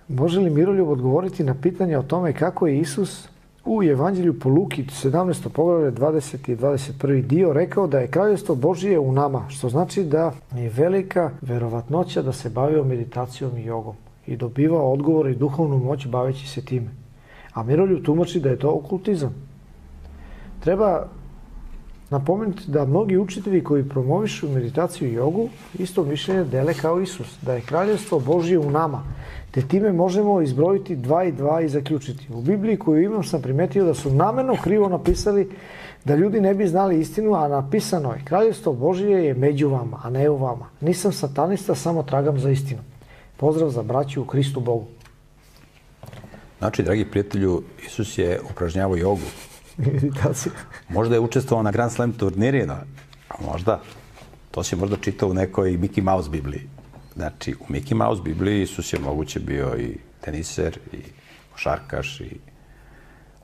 Može li Miroljub odgovoriti na pitanje o tome kako je Isus u Evanđelju po Luki 17. poglavlje 20. i 21. dio rekao da je kraljevstvo Božije u nama, što znači da je velika verovatnoća da se bavio meditacijom i jogom i dobivao odgovore i duhovnu moć baveći se time. A Miroljub tumači da je to okultizam. Treba napomenuti da mnogi učitelji koji promovišu meditaciju i jogu isto mišljenje dele kao Isus, da je kraljevstvo Božje u nama, te time možemo izbrojiti 2 i 2 i zaključiti. U Bibliji koju imam sam primetio da su namerno krivo napisali da ljudi ne bi znali istinu, a napisano je kraljevstvo Božje je među vama, a ne u vama. Nisam satanista, samo tragam za istinu. Pozdrav za braću u Kristu Bogu. Znači, dragi prijatelju, Isus je upražnjavao jogu. Meditacija. Možda je učestvovao na Grand Slam turnirima, a možda. To si možda čitao u nekoj Mickey Mouse Bibliji. Znači, u Mickey Mouse Bibliji Isus je moguće bio i teniser, i košarkaš, i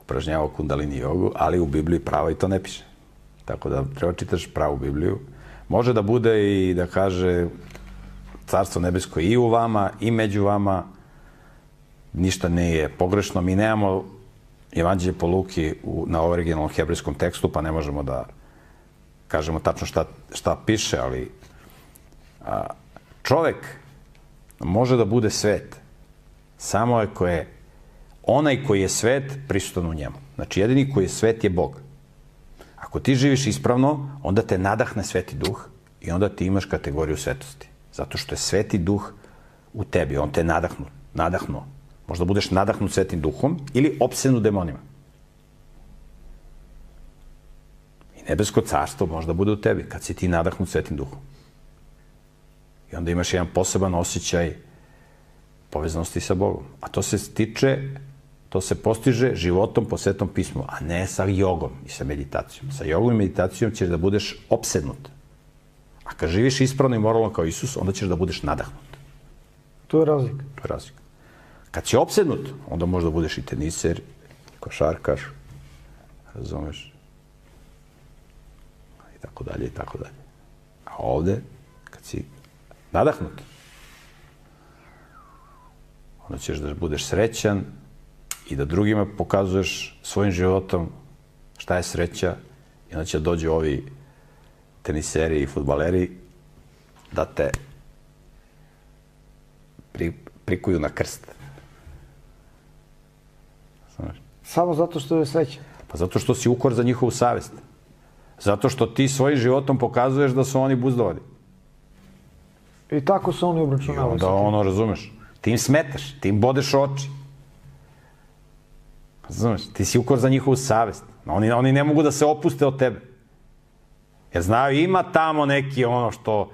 upražnjavao kundalini jogu, ali u Bibliji pravo i to ne piše. Tako da treba čitaš pravu Bibliju. Može da bude i da kaže Carstvo nebesko i u vama, i među vama. Ništa nije pogrešno. Mi nemamo Evanđelje po Luki na originalnom hebrejskom tekstu, pa ne možemo da kažemo tačno šta piše, ali čovek može da bude svet samo ako je onaj koji je svet prisutan u njemu. Znači, jedini koji je svet je Bog. Ako ti živiš ispravno, onda te nadahne Sveti Duh i onda ti imaš kategoriju svetosti. Zato što je Sveti Duh u tebi, on te nadahnuo. Možda budeš nadahnut Svetim Duhom ili opsednut demonima. I nebesko carstvo možda bude u tebi kad si ti nadahnut Svetim Duhom. I onda imaš jedan poseban osjećaj povezanosti sa Bogom. A to se postiže životom po Svetom pismu, a ne sa jogom i sa meditacijom. Sa jogom i meditacijom ćeš da budeš opsednut. A kad živiš ispravno i moralno kao Isus, onda ćeš da budeš nadahnut. To je razlika. To je razlika. Kad si opsednut, onda možda budeš i teniser, i košarkaš, razumeš? I tako dalje, i tako dalje. A ovde, kad si nadahnut, onda ćeš da budeš srećan i da drugima pokazuješ svojim životom šta je sreća i onda će dođu ovi teniseri i fudbaleri da te prikuju na krst. Samo zato što je srećan? Pa zato što si ukor za njihovu savest. Zato što ti svojim životom pokazuješ da su oni buzdovadi. I tako se oni obračunavaju. I onda razumeš, ti im smetaš, ti im bodeš oči. Razumeš, ti si ukor za njihovu savest. Oni ne mogu da se opuste od tebe. Jer znaju, ima tamo neki ono što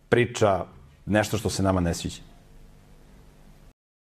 priča nešto što se nama ne sviđa.